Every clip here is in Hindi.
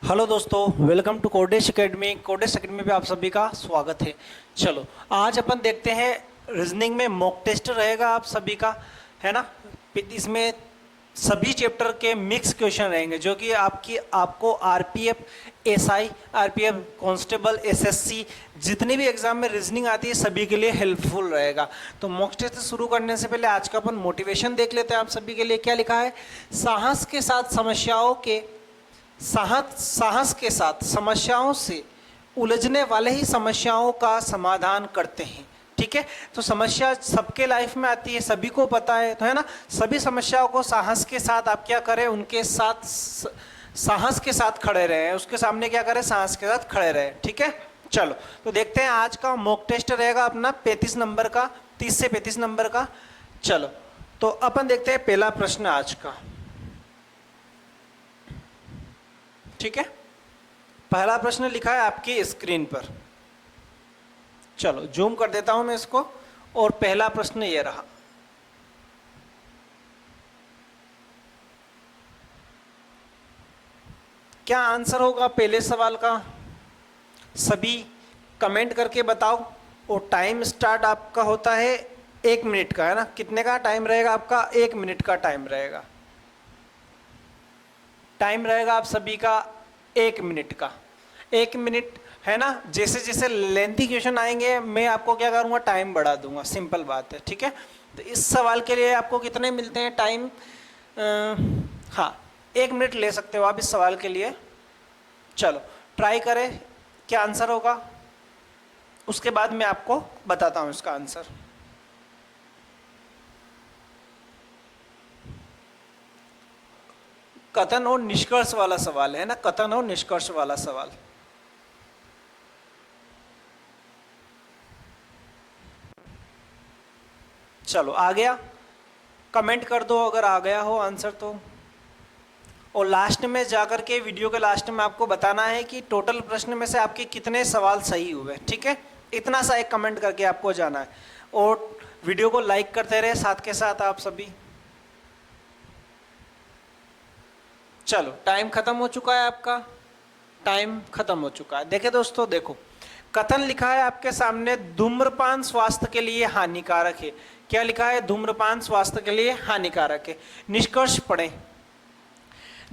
हेलो दोस्तों, welcome to Kodesh academy. Kodesh academy पे आप सभी का स्वागत है। चलो आज अपन देखते हैं रीजनिंग में मॉक टेस्ट रहेगा आप सभी का, है ना। इसमें सभी चैप्टर के मिक्स क्वेश्चन रहेंगे जो कि आपको RPF, SI, RPF constable, SSC जितनी भी एग्जाम में रीजनिंग आती है सभी के लिए हेल्पफुल रहेगा। तो मॉक टेस्ट शुरू करने से पहले आज का अपन मोटिवेशन देख लेते हैं। आप सभी के लिए क्या लिखा है? साहस के साथ साहस के साथ समस्याओं से उलझने वाले ही समस्याओं का समाधान करते हैं। ठीक है, तो समस्या सबके लाइफ में आती है, सभी को पता है, तो है ना। सभी समस्याओं को साहस के साथ आप क्या करें, उनके साथ साहस के साथ खड़े रहे, उसके सामने क्या करें, साहस के साथ खड़े रहे। ठीक है, चलो तो देखते हैं आज का मॉक टेस्ट रहेगा अपना 35 नंबर का, 30 से 35 नंबर का। चलो तो अपन देखते हैं पहला प्रश्न आज का। ठीक है, पहला प्रश्न लिखा है आपकी स्क्रीन पर। चलो जूम कर देता हूं मैं इसको, और पहला प्रश्न ये रहा। क्या आंसर होगा पहले सवाल का? सभी कमेंट करके बताओ। और टाइम स्टार्ट आपका होता है 1 मिनट का, है ना। कितने का टाइम रहेगा आपका? 1 मिनट का टाइम रहेगा। टाइम रहेगा आप सभी का 1 मिनट का। 1 मिनट, है ना। जैसे जैसे लेंथी क्वेश्चन आएंगे मैं आपको क्या करूँगा, टाइम बढ़ा दूंगा। सिंपल बात है। ठीक है, तो इस सवाल के लिए आपको कितने मिलते हैं टाइम? हाँ, 1 मिनट ले सकते हो आप इस सवाल के लिए। चलो ट्राई करें क्या आंसर होगा, उसके बाद मैं आपको बताता हूँ इसका आंसर। कथन और निष्कर्ष वाला सवाल है ना, कथन और निष्कर्ष वाला सवाल। चलो आ गया? कमेंट कर दो अगर आ गया हो आंसर तो। और लास्ट में जाकर के, वीडियो के लास्ट में आपको बताना है कि टोटल प्रश्न में से आपके कितने सवाल सही हुए। ठीक है, इतना सा एक कमेंट करके आपको जाना है। और वीडियो को लाइक करते रहे साथ के साथ आप सभी। चलो टाइम खत्म हो चुका है आपका, टाइम खत्म हो चुका है। देखे दोस्तों, देखो कथन लिखा है आपके सामने, धूम्रपान स्वास्थ्य के लिए हानिकारक है। क्या लिखा है? धूम्रपान स्वास्थ्य के लिए हानिकारक है। निष्कर्ष पढ़ें।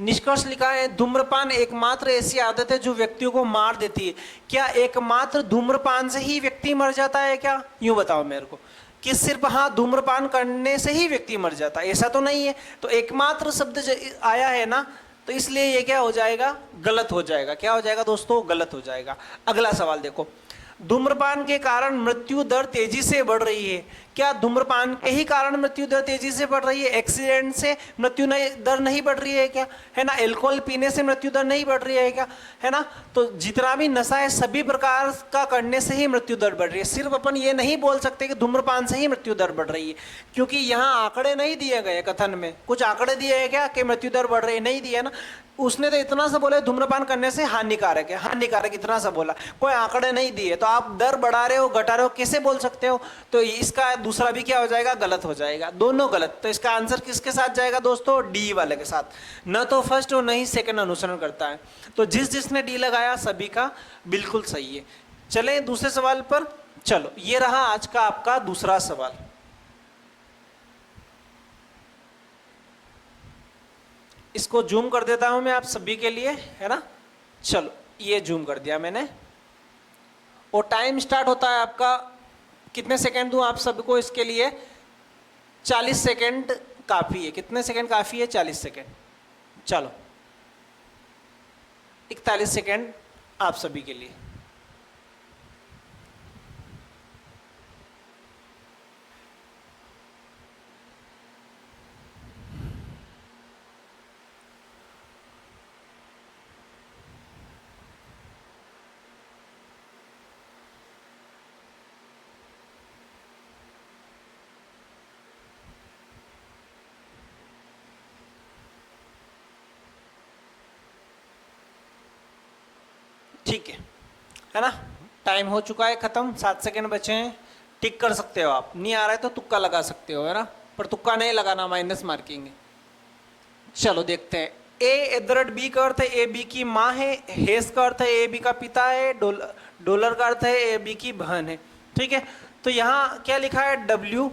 निष्कर्ष लिखा है, धूम्रपान एकमात्र ऐसी आदत है जो व्यक्तियों को मार देती है। क्या एकमात्र धूम्रपान से ही व्यक्ति मर जाता है क्या? यूं बताओ मेरे को कि सिर्फ हाँ धूम्रपान करने से ही व्यक्ति मर जाता है, ऐसा तो नहीं है। तो एकमात्र शब्द आया है ना, तो इसलिए ये क्या हो जाएगा, गलत हो जाएगा। क्या हो जाएगा दोस्तों? गलत हो जाएगा। अगला सवाल देखो, धूम्रपान के कारण मृत्यु दर तेजी से बढ़ रही है। क्या धूम्रपान के ही कारण मृत्यु दर तेजी से बढ़ रही है? एक्सीडेंट से मृत्यु दर नहीं बढ़ रही है क्या? है ना। अल्कोहल पीने से मृत्यु दर नहीं बढ़ रही है क्या? है ना। तो जितना भी नशा है सभी प्रकार का करने से ही मृत्यु दर बढ़ रही है। सिर्फ अपन ये नहीं बोल सकते कि धूम्रपान से ही मृत्यु दर बढ़ रही है, क्योंकि यहाँ आंकड़े नहीं दिए गए। कथन में कुछ आंकड़े दिए हैं क्या कि मृत्यु दर बढ़ रही है? नहीं दिया ना। उसने तो इतना सा बोला धूम्रपान करने से हानिकारक है, हानिकारक इतना सा बोला, कोई आंकड़े नहीं दिए। तो आप दर बढ़ा रहे हो घटा रहे हो, कैसे बोल सकते हो? तो इसका दूसरा भी क्या हो जाएगा, गलत हो जाएगा, दोनों गलत। तो इसका आंसर किसके साथ जाएगा दोस्तों? डी वाले के साथ। न तो फर्स्ट और न ही सेकंड अनुसरण करता है। तो जिसने डी लगाया सभी का बिल्कुल सही है। चले दूसरे सवाल पर। चलो ये रहा आज का आपका दूसरा सवाल। इसको जूम कर देता हूं मैं आप सभी के लिए, है ना। चलो ये जूम कर दिया मैंने। और टाइम स्टार्ट होता है आपका, कितने सेकंड दूं आप सबको इसके लिए? 40 सेकंड काफी है। कितने सेकंड काफी है? 40 सेकंड। चलो 41 सेकंड आप सभी के लिए। ठीक है ना। टाइम हो चुका है खत्म, 7 सेकंड बचे हैं। टिक कर सकते हो आप, नहीं आ रहा है तो तुक्का लगा सकते हो, है ना। पर तुक्का नहीं लगाना, माइनस मार्किंग है। चलो देखते हैं A@B का अर्थ है ए बी की माँ है, हेस का अर्थ है ए बी का पिता है, डॉलर का अर्थ है ए बी की बहन है। ठीक है, तो यहाँ क्या लिखा है W,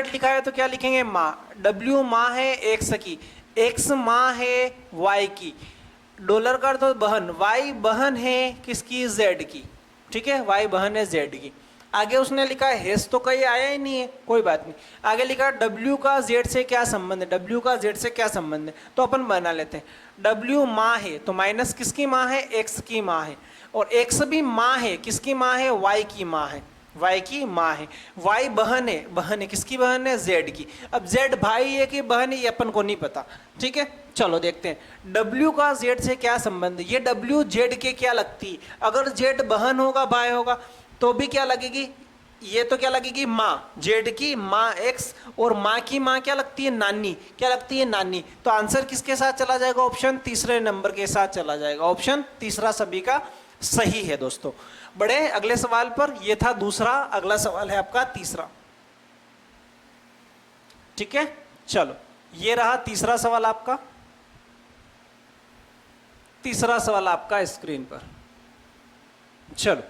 लिखा है तो क्या लिखेंगे माँ। W माँ है एक्स की, एक्स माँ है वाई की, डॉलर का अर्थ बहन, वाई बहन है किसकी, जेड की। ठीक है, वाई बहन है जेड की। आगे उसने लिखा है हेस तो कहीं आया ही नहीं है, कोई बात नहीं। आगे लिखा है डब्ल्यू का जेड से क्या संबंध है, डब्ल्यू का जेड से क्या संबंध है, तो अपन बना लेते हैं। डब्ल्यू माँ है तो माइनस किसकी माँ है, एक्स की माँ है, और एक्स भी माँ है, किसकी माँ है, वाई की माँ है, वाई की माँ है। वाई बहन है किसकी बहन है, जेड की। अब जेड भाई है कि बहन है ये अपन को नहीं पता। ठीक है, चलो देखते हैं डब्ल्यू का जेड से क्या संबंध है। ये डब्ल्यू जेड के क्या लगती है, अगर जेड बहन होगा भाई होगा तो भी क्या लगेगी, ये तो क्या लगेगी माँ, जेड की माँ एक्स, और माँ की माँ क्या लगती है, नानी, क्या लगती है, नानी। तो आंसर किसके साथ चला जाएगा, ऑप्शन तीसरे नंबर के साथ चला जाएगा। ऑप्शन तीसरा सभी का सही है दोस्तों। बढ़े अगले सवाल पर, ये था दूसरा, अगला सवाल है आपका तीसरा। ठीक है, चलो ये रहा तीसरा सवाल आपका। तीसरा सवाल आपका स्क्रीन पर, चलो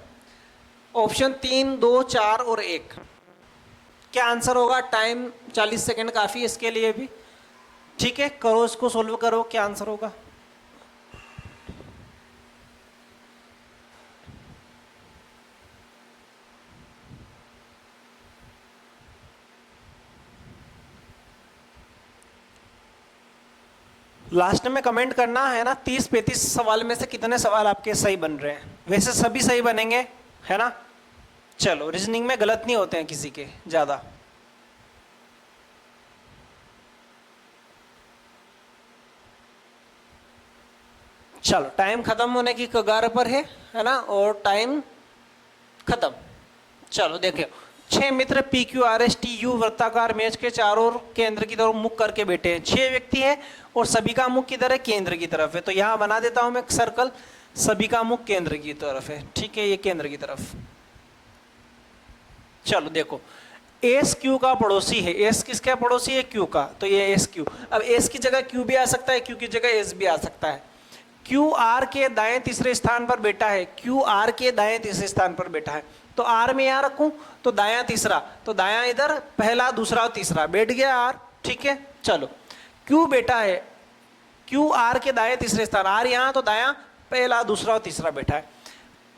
ऑप्शन 3, 2, 4 और 1, क्या आंसर होगा। टाइम 40 सेकंड काफी है इसके लिए भी। ठीक है, करो इसको, सोल्व करो, क्या आंसर होगा। लास्ट में कमेंट करना है ना, 30-35 सवाल में से कितने सवाल आपके सही बन रहे हैं। वैसे सभी सही बनेंगे, है ना। चलो रीजनिंग में गलत नहीं होते हैं किसी के ज्यादा। चलो टाइम खत्म होने की कगार पर है ना, और टाइम खत्म। चलो देखियो, 6 मित्र PQRSTU वृत्ताकार मेज के चारों ओर केंद्र की तरफ मुख करके बैठे हैं। 6 व्यक्ति हैं और सभी का मुख किधर है, केंद्र की तरफ है। तो यहाँ बना देता हूं मैं एक सर्कल, सभी का मुख केंद्र की तरफ है। ठीक है, ये केंद्र की तरफ। चलो देखो, एस क्यू का पड़ोसी है, एस किसका पड़ोसी है, क्यू का, तो ये एस क्यू। अब एस की जगह क्यू भी आ सकता है, क्यू की जगह एस भी आ सकता है। क्यू आर के दाएं तीसरे स्थान पर बैठा है, क्यू आर के दाएं तीसरे स्थान पर बैठा है। तो आर में यहां रखूं तो दायां तीसरा, तो दायां इधर पहला दूसरा और तीसरा बैठ गया आर। ठीक है, चलो क्यू बैठा है, क्यू आर के दाएं तीसरे स्थान, आर यहां तो दायां पहला दूसरा और तीसरा बैठा है।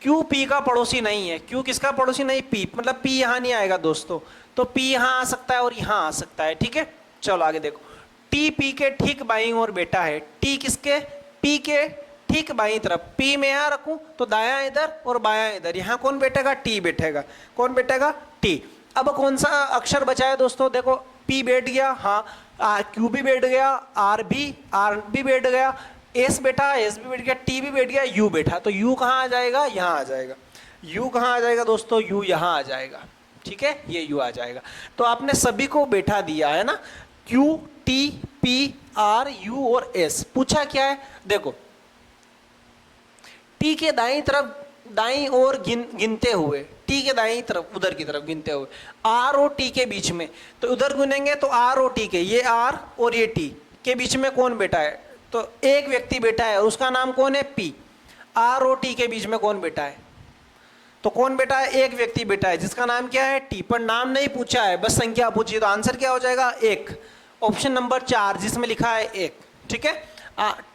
क्यू पी का पड़ोसी नहीं है, क्यू किसका पड़ोसी नहीं, पी, मतलब पी यहां नहीं आएगा दोस्तों, तो पी यहां आ सकता है और यहां आ सकता है। ठीक है, चलो आगे देखो, टी पी के ठीक बाईं ओर बैठा है, टी किसके, पी के ठीक बाईं तरफ। पी में यहां रखूं तो दायां इधर और बायां इधर, यहां कौन बैठेगा, टी बैठेगा। कौन बैठेगा, टी। अब कौन सा अक्षर बचा है दोस्तों, देखो पी बैठ गया, हाँ, क्यू भी बैठ गया, आर भी बैठ गया, एस बैठा, एस भी बैठ गया, टी भी बैठ गया, यू बैठा। तो यू कहाँ आ जाएगा, यहाँ आ जाएगा। यू कहाँ आ जाएगा दोस्तों, यू यहाँ आ जाएगा। ठीक है, ये यू आ जाएगा। तो आपने सभी को बैठा दिया है ना, Q, T, P, R, U और एस। पूछा क्या है, देखो टी के दाईं तरफ, दाईं ओर गिनते हुए, टी के दाईं तरफ उधर की तरफ गिनते हुए, आर और टी के बीच में, तो उधर गिनेंगे तो आर और टी के, ये आर और ये टी के बीच में कौन बैठा है, तो एक व्यक्ति बैठा है और उसका नाम कौन है, पी। आर और टी के बीच में कौन बैठा है, तो कौन बैठा है, एक व्यक्ति बैठा है जिसका नाम क्या है, टी। पर नाम नहीं पूछा है, बस संख्या पूछी, तो आंसर क्या हो जाएगा, 1। ऑप्शन नंबर 4 जिसमें लिखा है 1। ठीक है,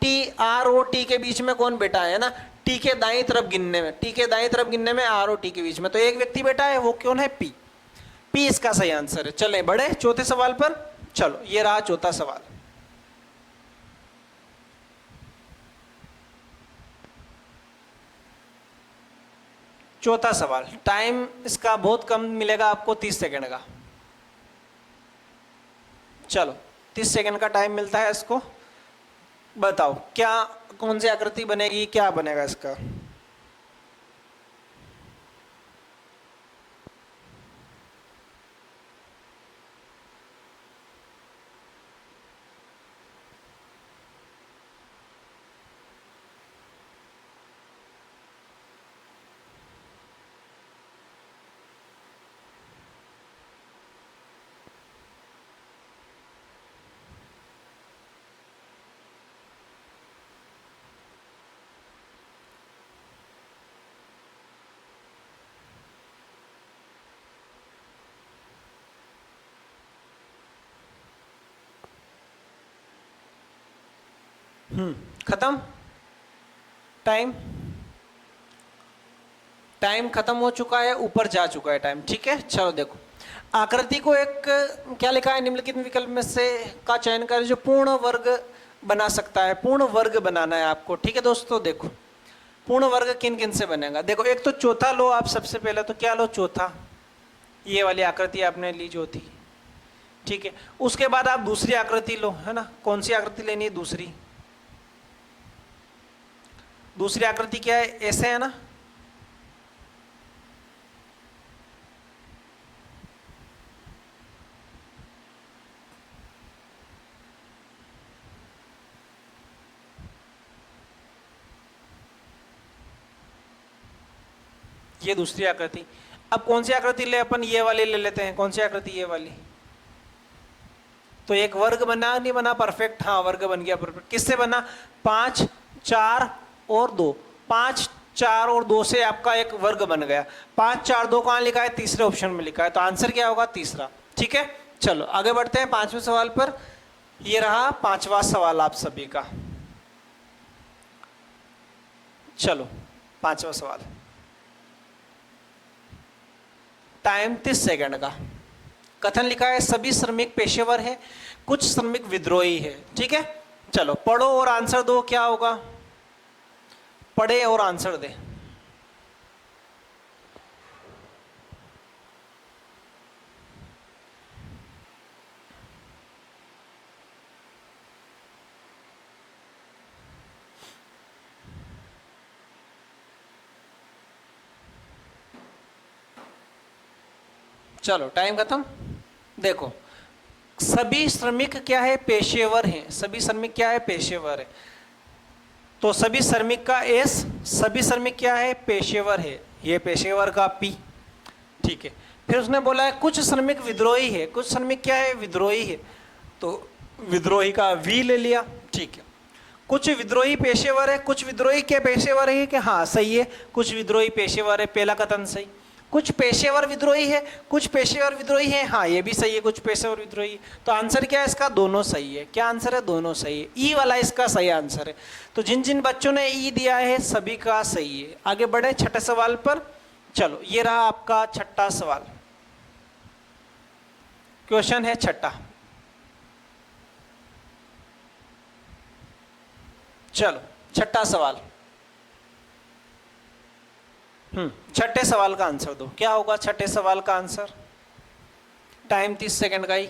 टी, आर और टी के बीच में कौन बैठा है ना, टी के दाईं तरफ गिनने में, टी के दाईं तरफ गिनने में आर और टी के बीच में, तो एक व्यक्ति बैठा है, वो कौन है, पी। पी इसका सही आंसर है। चलें बढ़े चौथे सवाल पर। चलो ये रहा चौथा सवाल। चौथा सवाल, टाइम इसका बहुत कम मिलेगा आपको, 30 सेकंड का। चलो 30 सेकंड का टाइम मिलता है इसको। बताओ क्या, कौन सी आकृति बनेगी, क्या बनेगा इसका। खत्म। टाइम टाइम खत्म हो चुका है, ऊपर जा चुका है टाइम। ठीक है, चलो देखो आकृति को एक क्या लिखा है, निम्नलिखित विकल्प में से का चयन करें जो पूर्ण वर्ग बना सकता है। पूर्ण वर्ग बनाना है आपको। ठीक है दोस्तों, देखो पूर्ण वर्ग किन किन से बनेगा। देखो एक तो चौथा लो आप, सबसे पहले तो क्या लो, चौथा, ये वाली आकृति आपने ली जो थी। ठीक है, उसके बाद आप दूसरी आकृति लो, है ना। कौन सी आकृति लेनी है, दूसरी। दूसरी आकृति क्या है, ऐसे है ना। ये दूसरी आकृति। अब कौन सी आकृति ले अपन, ये वाली ले लेते हैं। कौन सी आकृति, ये वाली। तो एक वर्ग बना नहीं बना, परफेक्ट, हाँ वर्ग बन गया परफेक्ट। किससे बना, 5 4 और 2, 5 4 और 2 से आपका एक वर्ग बन गया। 5 4 2 कहाँ लिखा है, तीसरे ऑप्शन में लिखा है, तो आंसर क्या होगा, तीसरा। ठीक है, चलो आगे बढ़ते हैं पांचवें सवाल पर। ये रहा पांचवा सवाल आप सभी का। चलो पांचवा सवाल, टाइम 30 सेकंड का। कथन लिखा है सभी श्रमिक पेशेवर है, कुछ श्रमिक विद्रोही है। ठीक है, चलो पढ़ो और आंसर दो, क्या होगा, पढ़े और आंसर दे। चलो टाइम खत्म। देखो सभी श्रमिक क्या है, पेशेवर हैं। सभी श्रमिक क्या है, पेशेवर है। तो सभी श्रमिक का एस, सभी श्रमिक क्या है, पेशेवर है। ये पेशेवर का पी। ठीक है, फिर उसने बोला है कुछ श्रमिक विद्रोही है। कुछ श्रमिक क्या है, विद्रोही है, तो विद्रोही का वी ले लिया। ठीक है, कुछ विद्रोही पेशेवर है। कुछ विद्रोही क्या पेशेवर है, कि हाँ सही है, कुछ विद्रोही पेशेवर है, पहला कथन सही। कुछ पेशेवर विद्रोही है, कुछ पेशेवर विद्रोही है, हाँ ये भी सही है, कुछ पेशेवर विद्रोही है। तो आंसर क्या है इसका, दोनों सही है। क्या आंसर है, दोनों सही है। ई वाला इसका सही आंसर है। तो जिन जिन बच्चों ने ई दिया है सभी का सही है। आगे बढ़े छठे सवाल पर। चलो ये रहा आपका छठा सवाल। क्वेश्चन है छठा। चलो छठा सवाल, छठे सवाल का आंसर दो। क्या होगा छठे सवाल का आंसर, टाइम 30 सेकंड का ही।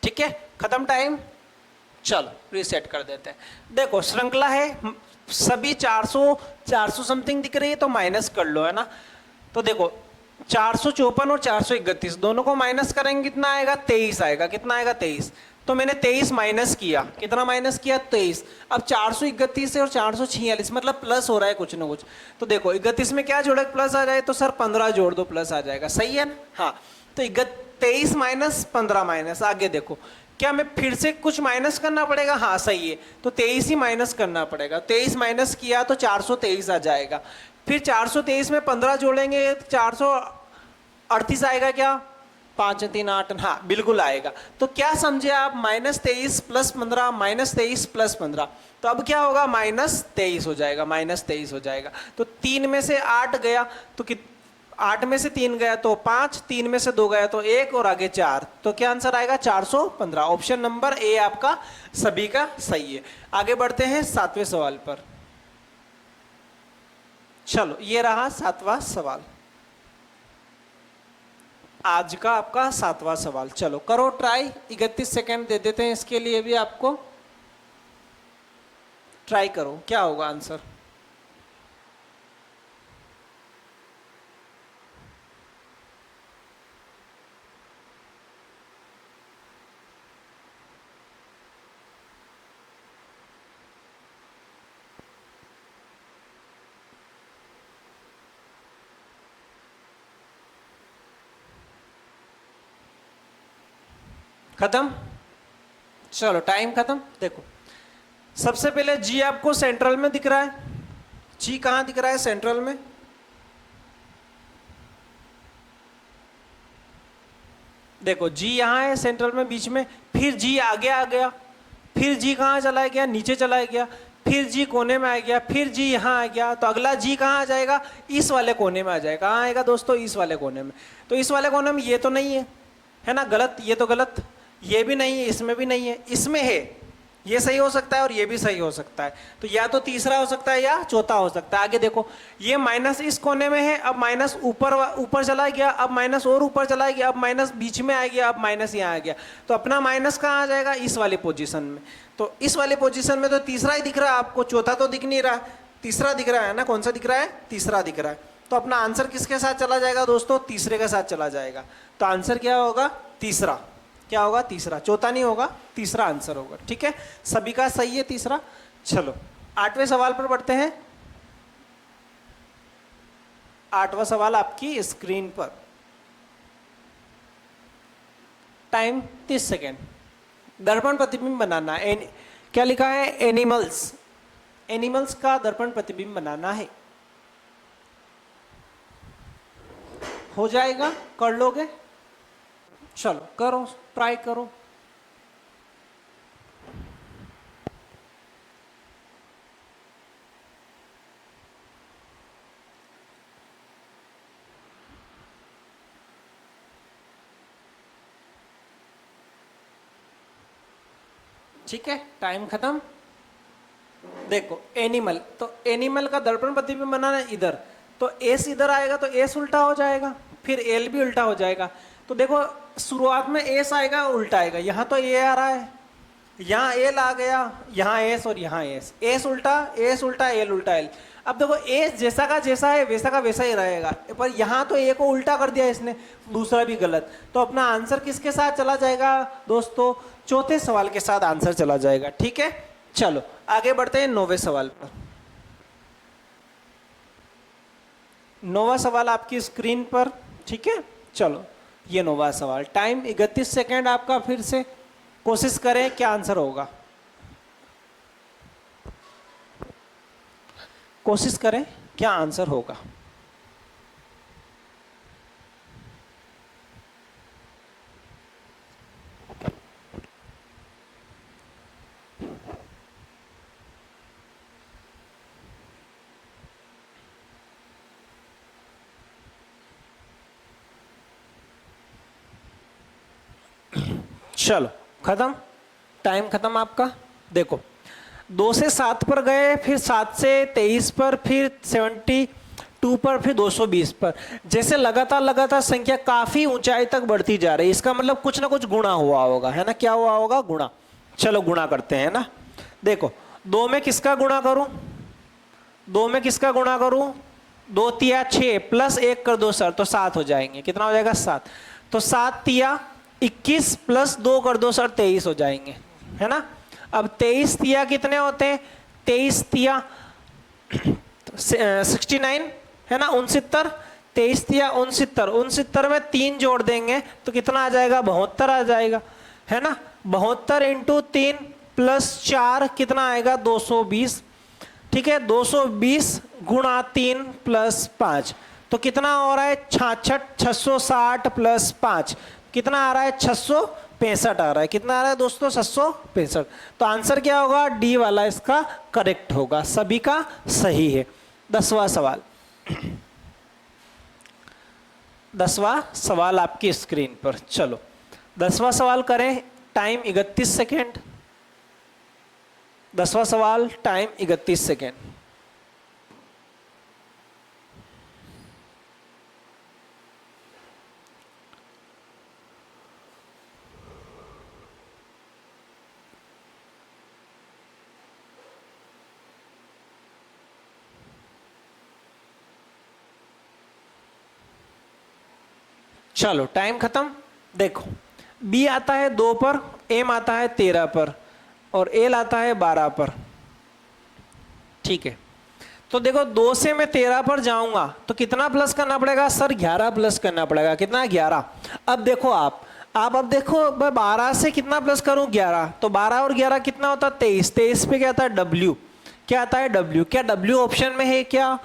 ठीक है, खत्म टाइम। चलो रीसेट कर देते हैं। देखो श्रृंखला है, सभी 400 समथिंग दिख रही है, तो माइनस कर लो, है ना। तो देखो 454 और 431 दोनों को माइनस करेंगे, कितना आएगा, 23 आएगा। कितना आएगा, 23। तो मैंने 23 माइनस किया, कितना माइनस किया, 23। अब 431 और 446 मतलब प्लस हो रहा है कुछ ना कुछ। तो देखो 31 में क्या जोड़े, प्लस आ जाए, तो सर 15 जोड़ दो, प्लस आ जाएगा। सही है ना, हाँ। तो 23 माइनस 15 माइनस, आगे देखो क्या मैं फिर से कुछ माइनस करना पड़ेगा, हाँ सही है। तो 23 ही माइनस करना पड़ेगा। 23 माइनस किया तो 423 आ जाएगा। फिर 423 में 15 जोड़ेंगे, 438 आएगा। क्या, 5 3 8, हाँ बिल्कुल आएगा। तो क्या समझे आप, -23 + 15, -23 + 15। तो अब क्या होगा, -23 हो जाएगा, -23 हो जाएगा। तो 3 में से 8 गया तो 8 में से 3 गया तो 5, 3 में से 2 गया तो 1 और आगे 4। तो क्या आंसर आएगा, 415। ऑप्शन नंबर ए आपका सभी का सही है। आगे बढ़ते हैं 7वें सवाल पर। चलो ये रहा 7वां सवाल, आज का आपका 7वां सवाल। चलो करो ट्राई, 31 सेकेंड दे देते हैं इसके लिए भी आपको। ट्राई करो, क्या होगा आंसर। खत्म। चलो टाइम खत्म। देखो सबसे पहले जी आपको सेंट्रल में दिख रहा है, जी कहां दिख रहा है? सेंट्रल में। देखो जी यहां है सेंट्रल में बीच में, फिर जी आगे आ गया, फिर जी कहां चला गया? नीचे चला गया, फिर जी कोने में आ गया, फिर जी यहां आ गया, तो अगला जी कहां आ जाएगा? इस वाले कोने में आ जाएगा। कहां आएगा दोस्तों? इस वाले कोने में। तो इस वाले कोने में ये तो नहीं है ना, गलत, ये तो गलत, ये भी नहीं है, इसमें भी नहीं है, इसमें है, ये सही हो सकता है और ये भी सही हो सकता है। तो या तो तीसरा हो सकता है या चौथा हो सकता है। आगे देखो ये माइनस इस कोने में है, अब माइनस ऊपर ऊपर चला गया, अब माइनस और ऊपर चला गया, अब माइनस बीच में आ गया, अब माइनस यहाँ आ गया। तो अपना माइनस कहाँ आ जाएगा? इस वाली पोजीशन में। तो इस वाली पोजीशन में तो तीसरा ही दिख रहा है आपको, चौथा तो दिख नहीं रहा, तीसरा दिख रहा है ना। कौन सा दिख रहा है? तीसरा दिख रहा है। तो अपना आंसर किसके साथ चला जाएगा दोस्तों? तीसरे के साथ चला जाएगा। तो आंसर क्या होगा? तीसरा। क्या होगा? तीसरा। चौथा नहीं होगा, तीसरा आंसर होगा। ठीक है, सभी का सही है तीसरा। चलो 8वें सवाल पर बढ़ते हैं। 8वां सवाल आपकी स्क्रीन पर। Time 30 second. दर्पण प्रतिबिंब बनाना। क्या लिखा है? एनिमल्स। एनिमल्स का दर्पण प्रतिबिंब बनाना है। हो जाएगा? कर लोगे? चलो करो, ट्राई करो। ठीक है, टाइम खत्म। देखो एनिमल, तो एनिमल का दर्पण प्रतिबिंब बनाना है इधर, तो एस इधर आएगा तो एस उल्टा हो जाएगा, फिर एल भी उल्टा हो जाएगा। तो देखो शुरुआत में एस आएगा, उल्टा आएगा, यहाँ तो ए आ रहा है, यहाँ एल आ गया, यहाँ एस और यहाँ एस, एस उल्टा एल उल्टा एल। अब देखो एस जैसा का जैसा है वैसा का वैसा ही रहेगा, पर यहाँ तो ए को उल्टा कर दिया इसने, दूसरा भी गलत। तो अपना आंसर किसके साथ चला जाएगा दोस्तों? चौथे सवाल के साथ आंसर चला जाएगा। ठीक है, चलो आगे बढ़ते हैं 9वें सवाल पर। 9वां सवाल आपकी स्क्रीन पर। ठीक है, चलो ये 9वां सवाल। टाइम 31 सेकेंड आपका। फिर से कोशिश करें क्या आंसर होगा, कोशिश करें क्या आंसर होगा। चलो खत्म, टाइम खत्म आपका। देखो 2 से 7 पर गए, फिर 7 से 23 पर, फिर 72 पर, फिर 220 पर। जैसे लगातार संख्या काफी ऊंचाई तक बढ़ती जा रही है, इसका मतलब कुछ ना कुछ गुणा हुआ होगा, है ना। क्या हुआ होगा? गुणा। चलो गुणा करते हैं ना। देखो 2 में किसका गुणा करूं? 2 में किसका गुणा करूं? 2 तिया 6 प्लस 1 कर दो सर, तो 7 हो जाएंगे। कितना हो जाएगा? 7। तो 7 तिया 21 प्लस 2 कर दो सर, 23 हो जाएंगे, है ना। अब 23 तिया कितने होते हैं? 23 तिया 69, है ना, 69। 23 तिया 69, 69 में 3 जोड़ देंगे तो कितना आ जाएगा? 72 आ जाएगा, है ना। 72 इंटू 3 प्लस 4 कितना आएगा? 220। ठीक है, 220 गुणा 3 प्लस 5, तो कितना हो रहा है? 66। 660 प्लस 5 कितना आ रहा है? 665 आ रहा है। कितना आ रहा है दोस्तों? 665। तो आंसर क्या होगा? डी वाला इसका करेक्ट होगा, सभी का सही है। 10वां सवाल। 10वां सवाल आपकी स्क्रीन पर। चलो 10वां सवाल करें। Time 31 second. 10वां सवाल, टाइम 31 सेकेंड। चलो टाइम खत्म। देखो बी आता है 2 पर, एम आता है 13 पर, और एल आता है 12 पर। ठीक है, तो देखो 2 से मैं 13 पर जाऊंगा तो कितना प्लस करना पड़ेगा सर? 11 प्लस करना पड़ेगा। कितना? 11। अब देखो आप, आप अब देखो, मैं 12 से कितना प्लस करूं, 11, तो 12 और 11 कितना होता है, 23। 23 पे क्या आता है, W। क्या आता है, W। क्या W ऑप्शन में है क्या,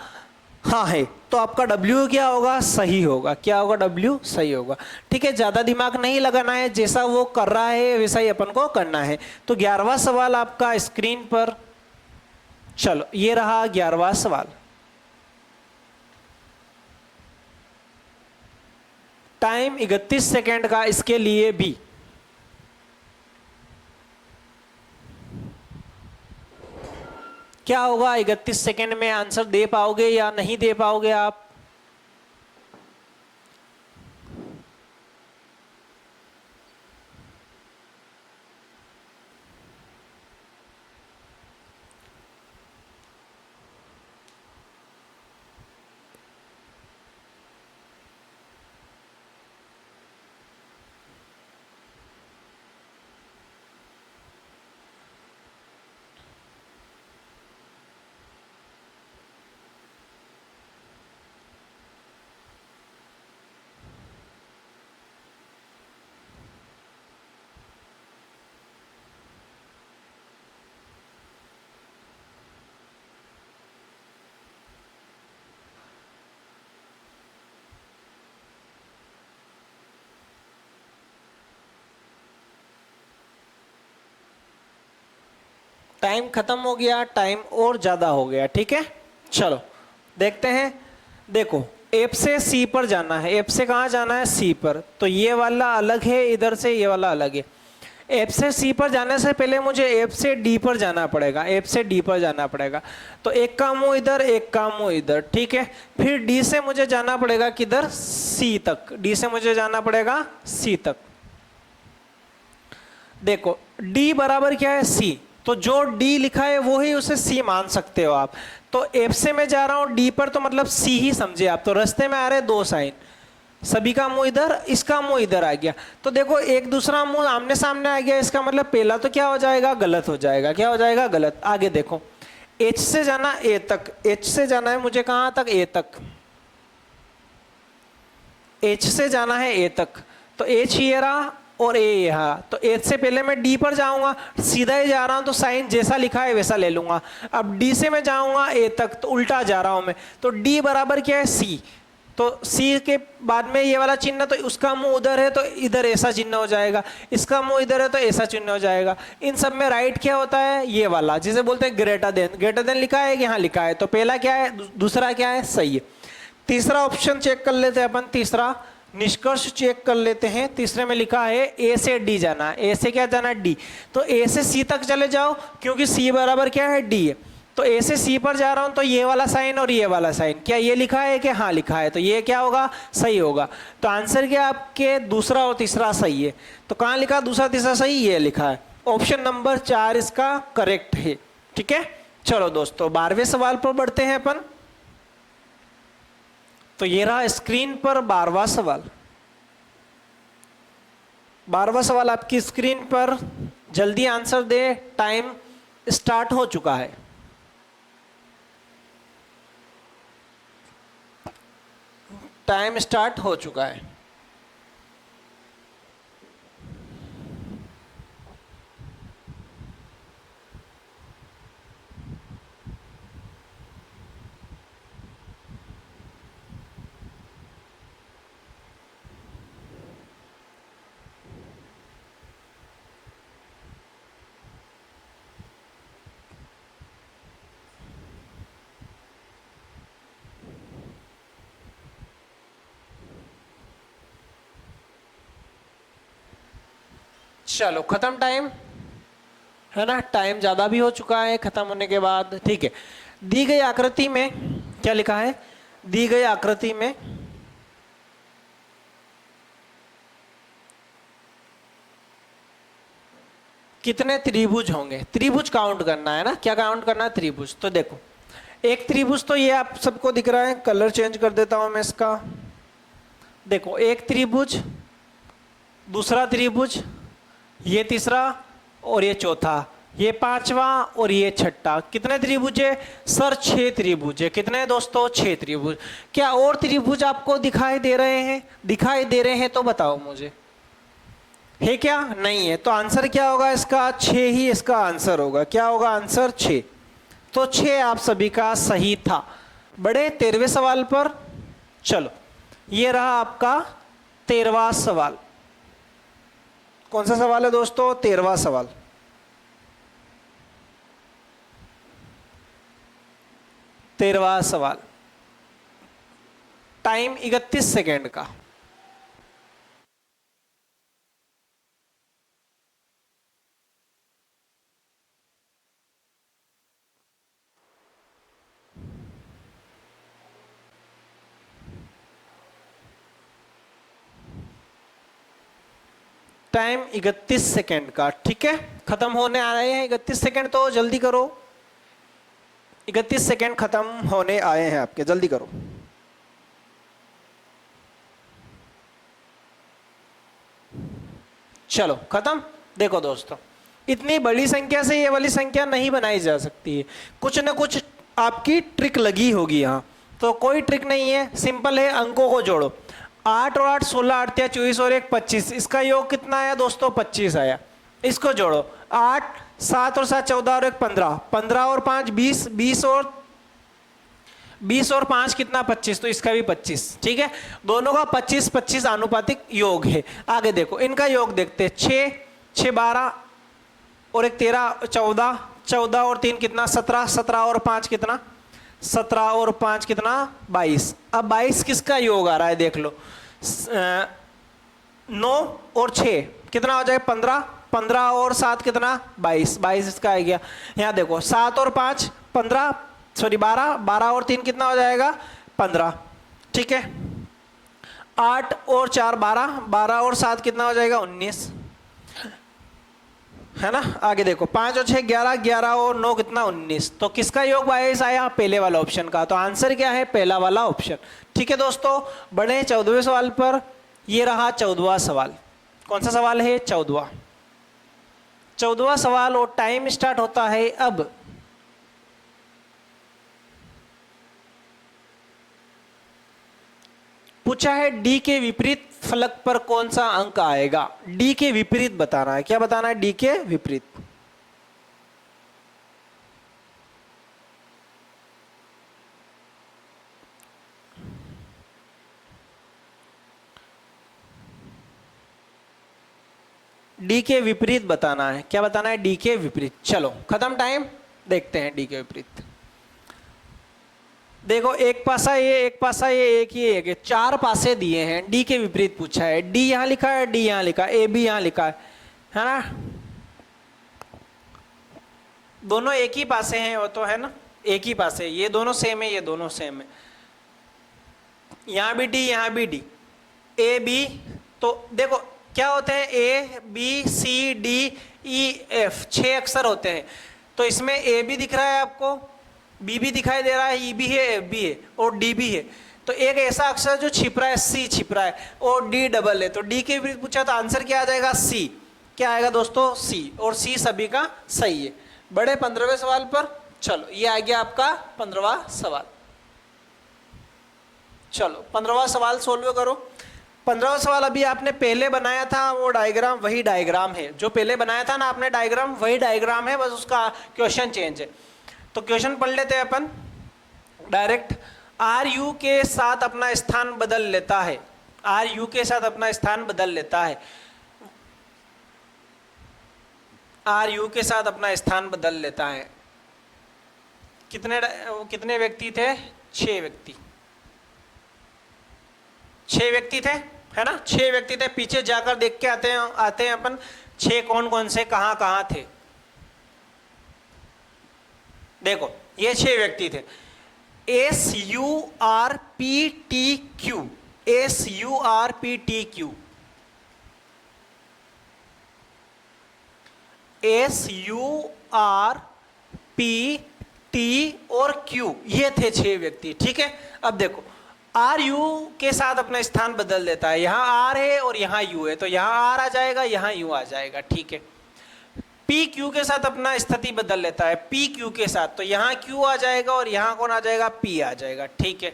हाँ है, तो आपका W क्या होगा, सही होगा। क्या होगा, W सही होगा। ठीक है, ज्यादा दिमाग नहीं लगाना है, जैसा वो कर रहा है वैसा ही अपन को करना है। तो 11वां सवाल आपका स्क्रीन पर, चलो ये रहा 11वां सवाल। टाइम 31 सेकेंड का इसके लिए भी। क्या होगा, 31 सेकेंड में आंसर दे पाओगे या नहीं दे पाओगे आप? टाइम खत्म हो गया, टाइम और ज्यादा हो गया। ठीक है, चलो देखते हैं। देखो, एफ से सी पर जाना है। एफ से कहाँ जाना है, सी पर। तो ये वाला अलग है, इधर से ये वाला अलग है। एफ से सी पर जाने से पहले मुझे एफ से डी पर जाना पड़ेगा। एफ से डी पर जाना पड़ेगा, तो एक का मुंह इधर, एक का मुंह इधर। ठीक है, फिर डी से मुझे जाना पड़ेगा किधर, सी तक। डी से मुझे जाना पड़ेगा सी तक। देखो, डी बराबर क्या है, सी। तो जो डी लिखा है वो ही उसे सी मान सकते हो आप। तो एफ से मैं जा रहा हूं डी पर, तो मतलब सी ही समझे आप। तो रास्ते में आ रहे दो साइन, सभी का मुंह इधर, इसका मुंह इधर आ गया। तो देखो, एक दूसरा मुंह आमने सामने आ गया, इसका मतलब पहला तो क्या हो जाएगा, गलत हो जाएगा। क्या हो जाएगा, गलत। आगे देखो, एच से जाना ए तक। एच से जाना है मुझे कहां तक, ए तक। एच से जाना है ए तक, तो एच ये रहा और ए यहाँ। तो एच से पहले मैं डी पर जाऊंगा, सीधा ही जा रहा हूं, तो साइन जैसा लिखा है वैसा ले लूंगा। अब डी से मैं जाऊंगा ए तक, तो उल्टा जा रहा हूं मैं। तो डी बराबर क्या है, सी। तो सी के बाद में ये वाला चिन्ह, तो उसका मुंह उधर है तो इधर ऐसा चिन्ह हो जाएगा, इसका मुंह इधर है तो ऐसा चिन्ह हो जाएगा। इन सब में राइट क्या होता है, ये वाला, जिसे बोलते हैं ग्रेटर देन। ग्रेटर देन लिखा है कि यहाँ लिखा है, तो पहला क्या है, दूसरा क्या है, सही है। तीसरा ऑप्शन चेक कर लेते हैं अपन। तीसरा निष्कर्ष चेक कर लेते हैं। तीसरे में लिखा है ए से डी जाना। ए से क्या जाना, डी। तो ए से सी तक चले जाओ, क्योंकि सी बराबर क्या है, डी है। तो ए से सी पर जा रहा हूं, तो ये वाला साइन और ये वाला साइन, क्या ये लिखा है कि हाँ लिखा है, तो ये क्या होगा, सही होगा। तो आंसर क्या आपके, दूसरा और तीसरा सही है। तो कहाँ लिखा, दूसरा तीसरा सही, ये लिखा है। ऑप्शन नंबर 4 इसका करेक्ट है। ठीक है, चलो दोस्तों 12वें सवाल पर बढ़ते हैं अपन। तो ये रहा स्क्रीन पर 12वां सवाल। 12वां सवाल आपकी स्क्रीन पर, जल्दी आंसर दे, टाइम स्टार्ट हो चुका है। टाइम स्टार्ट हो चुका है। चलो खत्म टाइम, है ना। टाइम ज्यादा भी हो चुका है खत्म होने के बाद। ठीक है, दी गई आकृति में क्या लिखा है, दी गई आकृति में कितने त्रिभुज होंगे। त्रिभुज काउंट करना है ना, क्या काउंट करना है, त्रिभुज। तो देखो, एक त्रिभुज तो ये आप सबको दिख रहा है, कलर चेंज कर देता हूं मैं इसका। देखो, एक त्रिभुज, दूसरा त्रिभुज, ये तीसरा और ये चौथा, ये पांचवा और ये छठा। कितने त्रिभुज है सर, 6 त्रिभुज है। कितने दोस्तों, 6 त्रिभुज। क्या और त्रिभुज आपको दिखाई दे रहे हैं, दिखाई दे रहे हैं तो बताओ मुझे। है क्या? नहीं है। तो आंसर क्या होगा इसका? 6 ही इसका आंसर होगा। क्या होगा आंसर? 6। तो 6 आप सभी का सही था। बड़े 13वें सवाल पर। चलो, ये रहा आपका 13वां सवाल। कौन सा सवाल है दोस्तों? 13वां सवाल। तेरहवां सवाल, टाइम 31 सेकेंड का। टाइम 31 सेकेंड का, ठीक है। खत्म होने आ रहे हैं 31 सेकेंड, तो जल्दी करो। 31 सेकेंड खत्म होने आए हैं आपके, जल्दी करो। चलो खत्म। देखो दोस्तों, इतनी बड़ी संख्या से ये वाली संख्या नहीं बनाई जा सकती है। कुछ ना कुछ आपकी ट्रिक लगी होगी यहाँ। तो कोई ट्रिक नहीं है, सिंपल है। अंकों को जोड़ो। 8 और 8 16, 8 या 24 और 1 25। इसका योग कितना आया दोस्तों? 25 आया। इसको जोड़ो। 8 7 और 7 14 और 1 15, 15 और 5 20, 20 और 5 कितना? 25। तो इसका भी 25, ठीक है। दोनों का 25 25 आनुपातिक योग है। आगे देखो, इनका योग देखते हैं। 6 6 12 और 1 13 14, 14 और 3 कितना? 17, 17 और 5 कितना? 17 और 5 कितना? 22। अब 22 किसका योग आ रहा है देख लो। 9 और 6 कितना हो जाएगा? 15, 15 और 7 कितना? 22, 22 इसका आ गया। यहाँ देखो, 7 और 5 15, सॉरी 12, 12 और 3 कितना हो जाएगा? 15, ठीक है। 8 और 4 12, 12 और 7 कितना हो जाएगा? 19, है ना। आगे देखो, 5 और 6 11, 11 और 9 कितना? 19। तो किसका योग 22 आया? पहले वाला ऑप्शन का। तो आंसर क्या है? पहला वाला ऑप्शन, ठीक है दोस्तों। बढ़े 14वें सवाल पर। ये रहा 14वां सवाल। कौन सा सवाल है? 14वां। 14वां सवाल, और टाइम स्टार्ट होता है अब। पूछा है डी के विपरीत फलक पर कौन सा अंक आएगा? डी के विपरीत बताना है। क्या बताना है? डी के विपरीत। डी के विपरीत बताना है। क्या बताना है? डी के विपरीत। चलो खत्म टाइम। देखते हैं डी के विपरीत। देखो, एक पासा ये, एक पासा ये, एक ही एक है। 4 पासे दिए हैं। डी के विपरीत पूछा है। डी यहां लिखा है, डी यहां लिखा है, ए बी यहां लिखा है ना। दोनों एक ही पासे हैं, वो तो है ना, एक ही पासे। ये दोनों सेम है, ये दोनों सेम है। यहां भी डी, यहां भी डी, ए बी। तो देखो क्या होते हैं? A B C D E F, 6 अक्षर होते हैं। तो इसमें ए भी दिख रहा है आपको, बी भी दिखाई दे रहा है, ई भी है, एफ भी है और डी भी है। तो एक ऐसा अक्षर जो छिप रहा है, सी छिप रहा है, और डी डबल है। तो डी के विपरीत पूछा तो आंसर क्या आ जाएगा? सी। क्या आएगा दोस्तों? सी। और सी सभी का सही है। बड़े 15वें सवाल पर। चलो, ये आ गया आपका 15वां सवाल। चलो 15वां सवाल सोल्व करो। 15वां सवाल अभी आपने पहले बनाया था, वो डायग्राम वही डायग्राम है। जो पहले बनाया था ना आपने डायग्राम, वही डायग्राम है, बस उसका क्वेश्चन चेंज है। तो क्वेश्चन पढ़ लेते हैं अपन डायरेक्ट। आर यू के साथ अपना स्थान बदल लेता है। आर यू के साथ अपना स्थान बदल लेता है। आर यू के साथ अपना स्थान बदल लेता है। कितने व्यक्ति थे? 6 व्यक्ति। 6 व्यक्ति थे, है ना। 6 व्यक्ति थे। पीछे जाकर देख के आते हैं अपन 6 कौन कौन से कहां कहां थे। देखो, ये 6 व्यक्ति थे। S U R P T Q, S U R P T Q, S U R P T और क्यू, ये थे 6 व्यक्ति, ठीक है। अब देखो, आर यू के साथ अपना स्थान बदल देता है। यहां आर है और यहां यू है, तो यहां आर आ जाएगा, यहां यू आ जाएगा, ठीक है। पी क्यू के साथ अपना स्थिति बदल लेता है। पी क्यू के साथ, तो यहां क्यू आ जाएगा और यहां कौन आ जाएगा? पी आ जाएगा, ठीक है।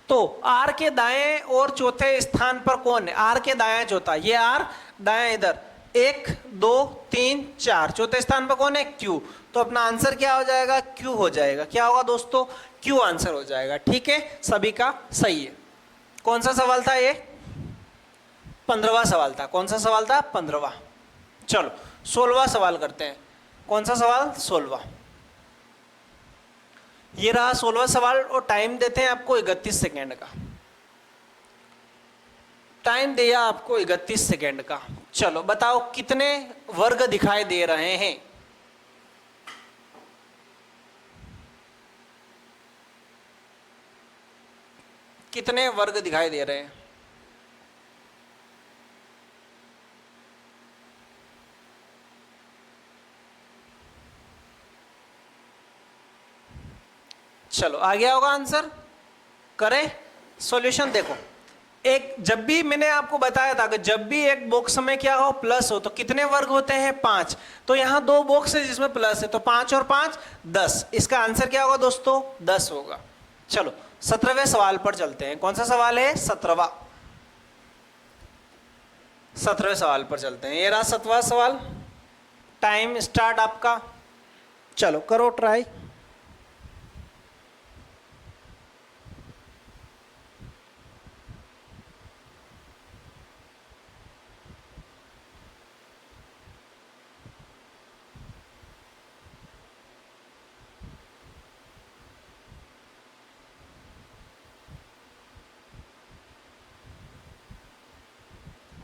तो आर के दाएं और चौथे स्थान पर कौन है? आर के दाएं चौथा, ये आर दायां इधर, 1 2 3 4, चौथे स्थान पर कौन है, Q। तो अपना आंसर क्या हो जाएगा, Q हो जाएगा। क्या होगा दोस्तों, Q आंसर हो जाएगा। ठीक है, सभी का सही है। कौन सा सवाल था ये, 15वां सवाल था। कौन सा सवाल था, 15वां। चलो 16वां सवाल करते हैं। कौन सा सवाल, 16वां। ये रहा 16वां सवाल और टाइम देते हैं आपको 31 सेकेंड का। टाइम दिया आपको 31 सेकेंड का। चलो बताओ कितने वर्ग दिखाई दे रहे हैं। कितने वर्ग दिखाई दे रहे हैं। चलो आ गया होगा आंसर, करें सॉल्यूशन। देखो एक, जब भी मैंने आपको बताया था कि जब भी एक बॉक्स में क्या हो, प्लस हो, तो कितने वर्ग होते हैं, 5। तो यहां 2 बॉक्स है जिसमें प्लस है, तो 5 और 5 10। इसका आंसर क्या होगा दोस्तों, 10 होगा। चलो 17वें सवाल पर चलते हैं। कौन सा सवाल है, 17वां। 17वें सवाल पर चलते हैं। ये रहा 17वां सवाल। टाइम स्टार्ट आपका। चलो करो ट्राई।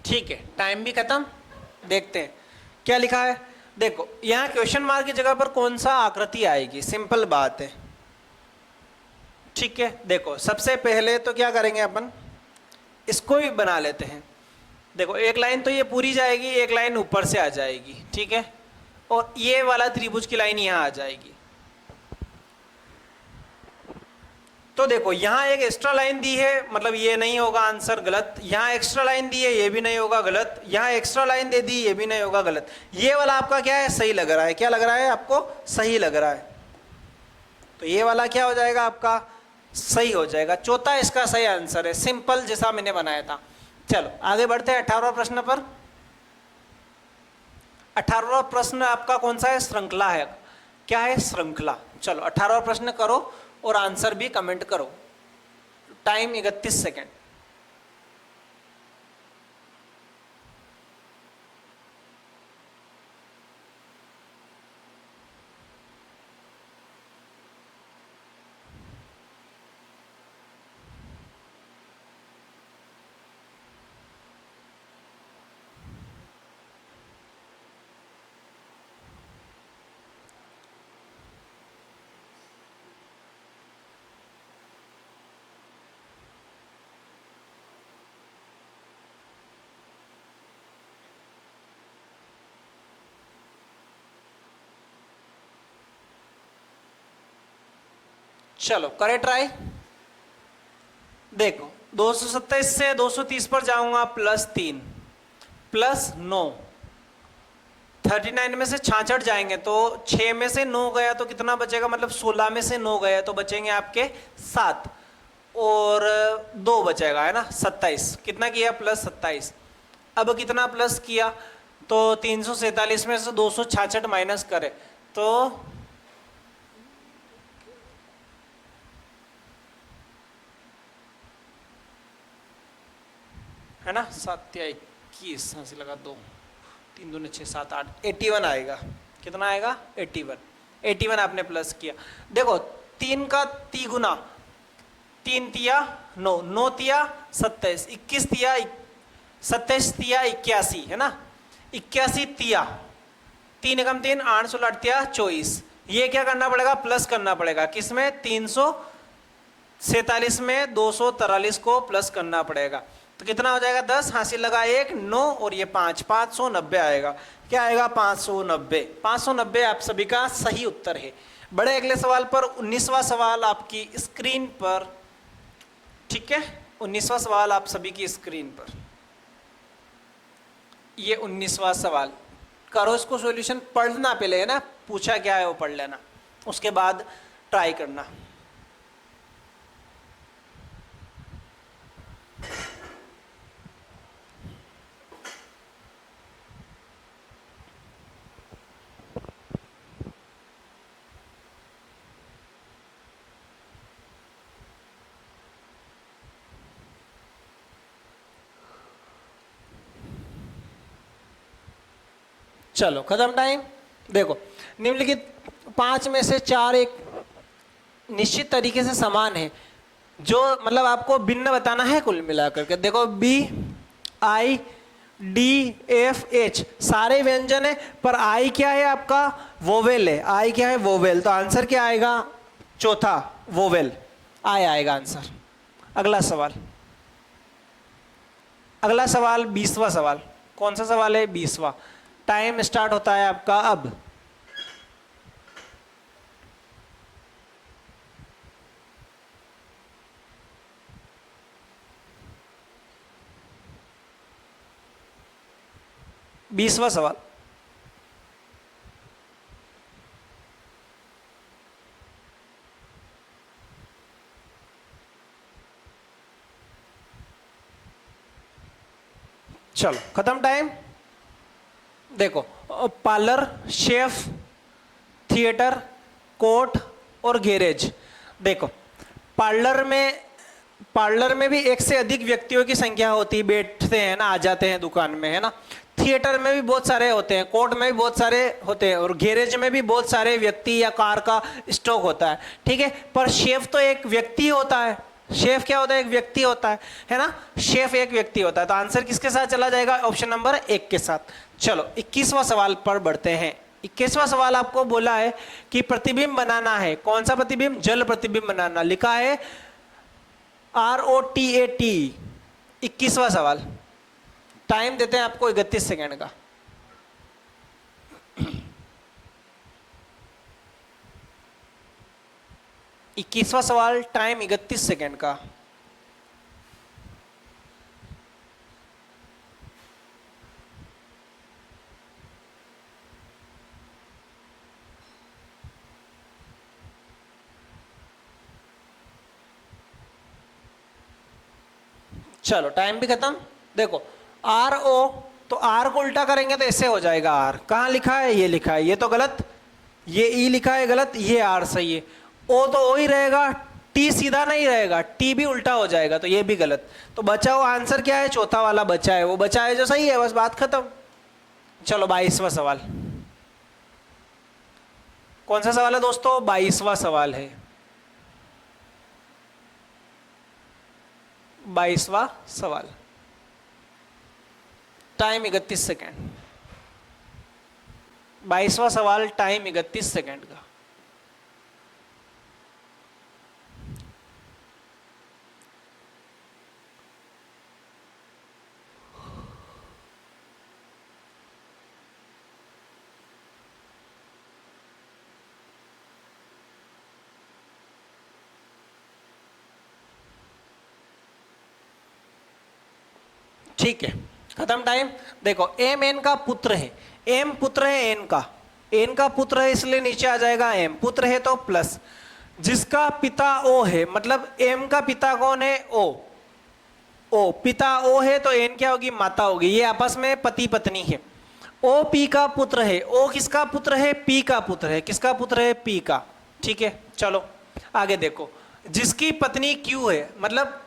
ठीक है, टाइम भी खत्म। देखते हैं क्या लिखा है। देखो यहां क्वेश्चन मार्क की जगह पर कौन सा आकृति आएगी, सिंपल बात है। ठीक है, देखो सबसे पहले तो क्या करेंगे अपन, इसको भी बना लेते हैं। देखो एक लाइन तो ये पूरी जाएगी, एक लाइन ऊपर से आ जाएगी। ठीक है, और ये वाला त्रिभुज की लाइन यहां आ जाएगी। तो देखो यहाँ एक एक्स्ट्रा लाइन दी है, मतलब ये नहीं होगा आंसर, गलत। यहाँ एक्स्ट्रा लाइन दी है, ये भी नहीं होगा, गलत। यहाँ एक्स्ट्रा लाइन दे दी, ये भी नहीं होगा, गलत। ये वाला आपका क्या है, सही लग रहा है। क्या लग रहा है आपको, सही लग रहा है। तो ये वाला क्या हो जाएगा आपका, सही हो जाएगा। चौथा इसका सही आंसर है, सिंपल जैसा मैंने बनाया था। चलो आगे बढ़ते हैं 18वां प्रश्न पर। 18वां प्रश्न आपका कौन सा है, श्रृंखला है। क्या है, श्रृंखला। चलो 18वां प्रश्न करो और आंसर भी कमेंट करो। Time 31 second. चलो करें ट्राई। देखो 227 से 230 पर जाऊंगा, +3 +9, 39 में से 66 जाएंगे तो 6 में से 9 गया तो कितना बचेगा, मतलब 16 में से 9 गया तो बचेंगे आपके 7 और 2 बचेगा, है ना 27। कितना किया, +27। अब कितना प्लस किया, तो 347 में से 266 माइनस करे तो है ना 7×21, हंसी लगा 2, 3 दूनी 6 7 8, 81 आएगा। कितना आएगा, 81। 81 आपने प्लस किया। देखो 3 का तिगुना, 3 तिया 9, 9 तिया 27, 21 तिया 27 तिया 81, है ना 81 तिया, 3 एकम 3, 8 16 तिया 24। ये क्या करना पड़ेगा, प्लस करना पड़ेगा। किसमें, 347 में 243 को प्लस करना पड़ेगा। तो कितना हो जाएगा, 10, हासिल लगा 1, 9 और ये 5, 590 आएगा। क्या आएगा, 590। 590 आप सभी का सही उत्तर है। बड़े अगले सवाल पर, 19वां सवाल आपकी स्क्रीन पर। ठीक है, 19वां सवाल आप सभी की स्क्रीन पर। ये 19वां सवाल करो, इसको सॉल्यूशन पढ़ना पहले, है ना, पूछा क्या है वो पढ़ लेना, उसके बाद ट्राई करना। चलो खत्म टाइम। देखो निम्नलिखित 5 में से 4 एक निश्चित तरीके से समान है, जो मतलब आपको भिन्न बताना है कुल मिलाकर के। देखो B I D F H सारे व्यंजन है, पर आई क्या है आपका, वोवेल है। आई क्या है, वोवेल। तो आंसर क्या आएगा, चौथा वोवेल आई आएगा आंसर। अगला सवाल, अगला सवाल 20वां सवाल। कौन सा सवाल है, 20वां। टाइम स्टार्ट होता है आपका अब। बीसवां सवाल, चलो खत्म टाइम। देखो पार्लर, शेफ, थिएटर, कोर्ट और गैरेज। देखो पार्लर में भी एक से अधिक व्यक्तियों की संख्या होती है, बैठते हैं ना, आ जाते हैं दुकान में, है ना। थिएटर में भी बहुत सारे होते हैं, कोर्ट में भी बहुत सारे होते हैं, और गैरेज में भी बहुत सारे व्यक्ति या कार का स्टॉक होता है, ठीक है। पर शेफ तो एक व्यक्ति होता है। शेफ क्या होता है, एक व्यक्ति होता है ना। शेफ एक व्यक्ति होता है, तो आंसर किसके साथ चला जाएगा, ऑप्शन नंबर 1 के साथ। चलो 21वां सवाल पर बढ़ते हैं। 21वां सवाल आपको बोला है कि प्रतिबिंब बनाना है। कौन सा प्रतिबिंब, जल प्रतिबिंब बनाना। लिखा है ROTAT। 21वां सवाल, टाइम देते हैं आपको 31 सेकेंड का। इक्कीसवां सवाल, टाइम 31 सेकेंड का। चलो टाइम भी खत्म। देखो RO, तो R को उल्टा करेंगे तो ऐसे हो जाएगा। R कहाँ लिखा है, ये लिखा है, ये तो गलत। ये E लिखा है गलत, ये R सही है। O तो O ही रहेगा, T सीधा नहीं रहेगा, T भी उल्टा हो जाएगा, तो ये भी गलत। तो बचा हुआ आंसर क्या है, चौथा वाला बचा है, वो बचा है जो सही है, बस बात खत्म। चलो 22वां सवाल। कौन सा सवाल है दोस्तों, 22वां सवाल है। 22वां सवाल, टाइम 31 सेकेंड। 22वां सवाल, टाइम 31 सेकेंड का। ठीक है खत्म टाइम। देखो एम एन का पुत्र है, एम पुत्र है एन का, एन का पुत्र है इसलिए नीचे आ जाएगा एम, पुत्र है तो प्लस। जिसका पिता ओ है, मतलब एम का पिता कौन है, ओ। ओ पिता ओ है तो एन क्या होगी, माता होगी। ये आपस में पति पत्नी है। ओ पी का पुत्र है, ओ किसका पुत्र है, पी का पुत्र है। किसका पुत्र है, पी का। ठीक है चलो आगे देखो। जिसकी पत्नी क्यू है, मतलब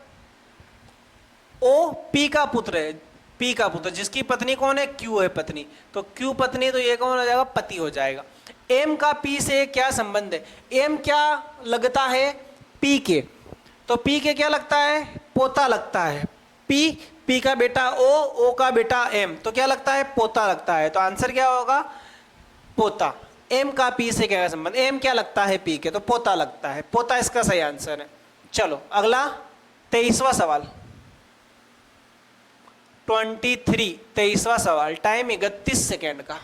ओ पी का पुत्र है, पी का पुत्र। जिसकी पत्नी कौन है, क्यू है पत्नी, तो क्यू पत्नी, तो ये कौन हो जाएगा, पति हो जाएगा। एम का पी से क्या संबंध है, एम क्या लगता है, पी के, तो पी के क्या लगता है, पोता लगता है। पी, पी का बेटा ओ, ओ का बेटा एम, तो क्या लगता है, पोता लगता है। तो आंसर क्या होगा, पोता। एम का पी से क्या संबंध, एम क्या लगता है पी के, तो पोता लगता है, पोता इसका सही आंसर है। चलो अगला 23वां सवाल, 23, 23वां सवाल, टाइम 31 सेकेंड का।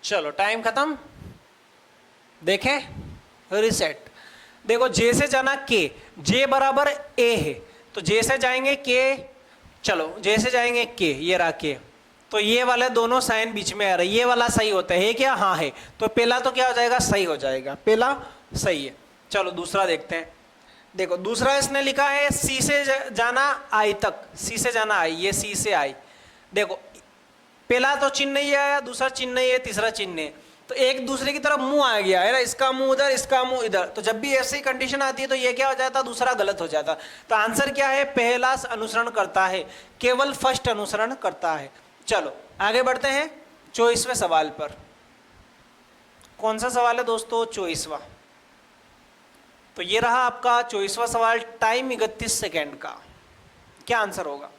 चलो टाइम खत्म। देखें रिसेट। देखो जे से जाना के, जे बराबर ए है, तो जे से जाएंगे के। चलो जे से जाएंगे के, ये रहा के, तो ये वाले दोनों साइन बीच में आ रहे, ये वाला सही होता है क्या? हाँ है। तो पहला तो क्या हो जाएगा? सही हो जाएगा, पहला सही है। चलो दूसरा देखते हैं। देखो दूसरा इसने लिखा है सी से जाना आई तक, सी से जाना आई, ये सी से आई। देखो पहला तो चिन्ह नहीं आया, दूसरा चिन्ह नहीं है, तीसरा चिन्ह है, तो एक दूसरे की तरफ मुंह आ गया है ना, इसका मुंह उधर, इसका मुंह इधर। तो जब भी ऐसी कंडीशन आती है तो ये क्या हो जाता है? दूसरा गलत हो जाता। तो आंसर क्या है? पहला अनुसरण करता है, केवल फर्स्ट अनुसरण करता है। चलो आगे बढ़ते हैं 24वें सवाल पर। कौन सा सवाल है दोस्तों? 24वां। तो ये रहा आपका 24वां सवाल, टाइम 31 सेकेंड का। क्या आंसर होगा?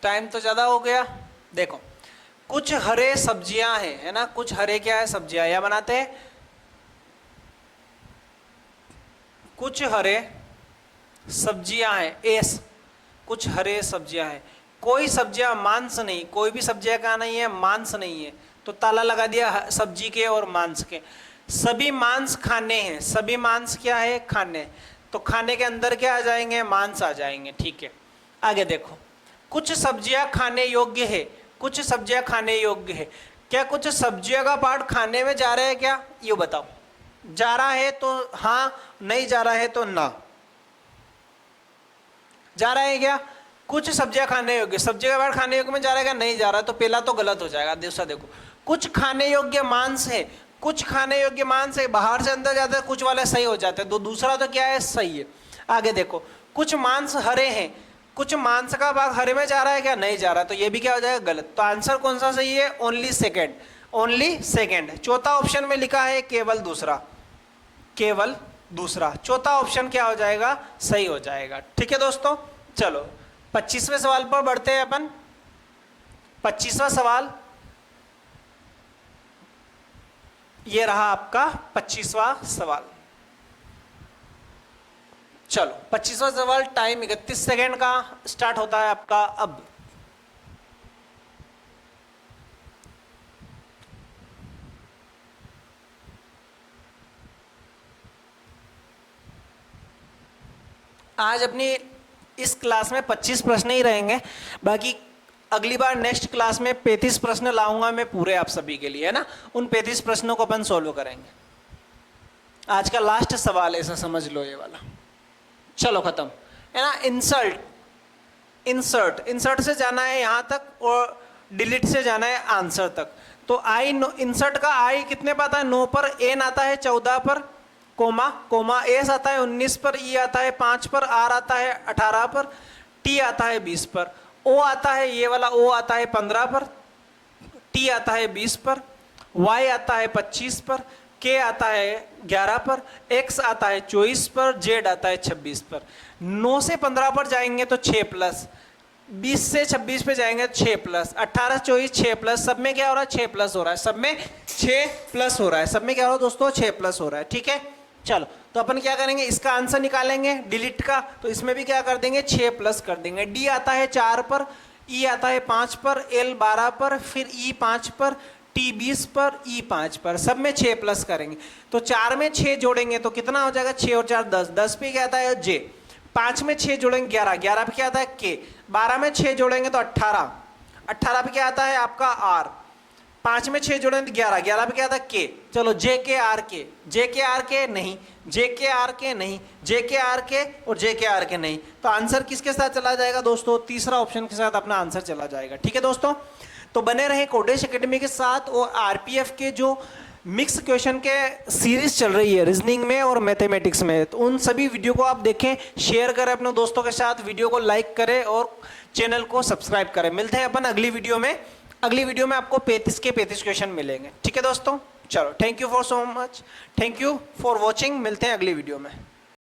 टाइम तो ज्यादा हो गया। देखो कुछ हरे सब्जियां हैं, है ना, कुछ हरे क्या है? सब्जियां। या बनाते हैं कुछ हरे सब्जियां हैं, एस, कुछ हरे सब्जियां हैं। कोई सब्जियां मांस नहीं, कोई भी सब्जियां का नहीं है, मांस नहीं है, तो ताला लगा दिया सब्जी के और मांस के। सभी मांस खाने हैं, सभी मांस क्या है? खाने। तो खाने के अंदर क्या आ जाएंगे? मांस आ जाएंगे, ठीक है। आगे देखो, कुछ सब्जियां खाने योग्य है, कुछ सब्जियां खाने योग्य है। क्या कुछ सब्जियों का पार्ट खाने में जा रहा है क्या? ये बताओ। जा रहा है तो हाँ, नहीं जा रहा है तो ना। जा रहा है क्या? कुछ सब्जियां खाने योग्य, सब्जी का पार्ट खाने योग्य में जा रहा है क्या? नहीं जा रहा है, तो पहला तो गलत हो जाएगा। दूसरा देखो, कुछ खाने योग्य मांस है, कुछ खाने योग्य मांस है, बाहर से अंदर जाता है, कुछ वाले सही हो जाते हैं, तो दूसरा तो क्या है? सही है। आगे देखो, कुछ मांस हरे हैं, कुछ मांस का भाग हरे में जा रहा है क्या? नहीं जा रहा, तो ये भी क्या हो जाएगा? गलत। तो आंसर कौन सा सही है? Only second, only second. चौथा ऑप्शन में लिखा है केवल दूसरा, केवल दूसरा। चौथा ऑप्शन क्या हो जाएगा? सही हो जाएगा। ठीक है दोस्तों, चलो 25वें सवाल पर बढ़ते हैं अपन। 25वां सवाल ये रहा आपका 25वां सवाल। चलो 25वां सवाल, टाइम 31 सेकेंड का स्टार्ट होता है आपका अब। आज अपनी इस क्लास में 25 प्रश्न ही रहेंगे, बाकी अगली बार नेक्स्ट क्लास में 35 प्रश्न लाऊंगा मैं पूरे आप सभी के लिए, है ना। उन 35 प्रश्नों को अपन सॉल्व करेंगे। आज का लास्ट सवाल ऐसा समझ लो ये वाला। चलो खत्म, है ना। इंसल्ट, इंसर्ट, इंसर्ट से जाना है यहाँ तक और डिलीट से जाना है आंसर तक। तो आई, इंसर्ट का आई कितने पर आता है? 9 पर, एन आता है 14 पर, कोमा कोमा, एस आता है 19 पर, ई आता है 5 पर, आर आता है 18 पर, टी आता है 20 पर, ओ आता है, ये वाला ओ आता है 15 पर, टी आता है 20 पर, वाई आता है 25 पर, के आता है 11 पर, एक्स आता है 24 पर, जेड आता है 26 पर। 9 से 15 पर जाएंगे तो 6 प्लस, 20 से 26 पे जाएंगे 6 प्लस, 18 24 6 प्लस, सब में क्या हो रहा है? 6 प्लस हो रहा है, सब में 6 प्लस हो रहा है, सब में क्या हो रहा है दोस्तों? 6 प्लस हो रहा है। ठीक है, चलो तो अपन क्या करेंगे? इसका आंसर निकालेंगे डिलीट का, तो इसमें भी क्या कर देंगे? 6 प्लस कर देंगे। डी आता है 4 पर, ई आता है 5 पर, एल 12 पर, फिर ई 5 पर, टी 20 पर, ई 5 पर, सब में 6 प्लस करेंगे। तो 4 में 6 जोड़ेंगे तो कितना हो जाएगा? 6 और 4 10, 10 पे क्या आता है? जे। 5 में 6 जोड़ेंगे 11, 11 पे क्या आता है? के। 12 में 6 जोड़ेंगे तो 18, 18 पे क्या आता है आपका? आर। 5 में 6 जोड़ेंगे तो 11, 11 पे क्या आता है? के। चलो जे के आर के, जे के आर के नहीं, जे के आर के नहीं, जे के आर के और जे के आर के नहीं, तो आंसर किसके साथ चला जाएगा दोस्तों? तीसरा ऑप्शन के साथ अपना आंसर चला जाएगा। ठीक है दोस्तों, तो बने रहे कोडेश एकेडमी के साथ और आरपीएफ के जो मिक्स क्वेश्चन के सीरीज चल रही है रीजनिंग में और मैथमेटिक्स में, तो उन सभी वीडियो को आप देखें, शेयर करें अपने दोस्तों के साथ, वीडियो को लाइक करें और चैनल को सब्सक्राइब करें। मिलते हैं अपन अगली वीडियो में। अगली वीडियो में आपको 35 के 35 क्वेश्चन मिलेंगे। ठीक है दोस्तों, चलो thank you for so much, thank you for watching. मिलते हैं अगली वीडियो में।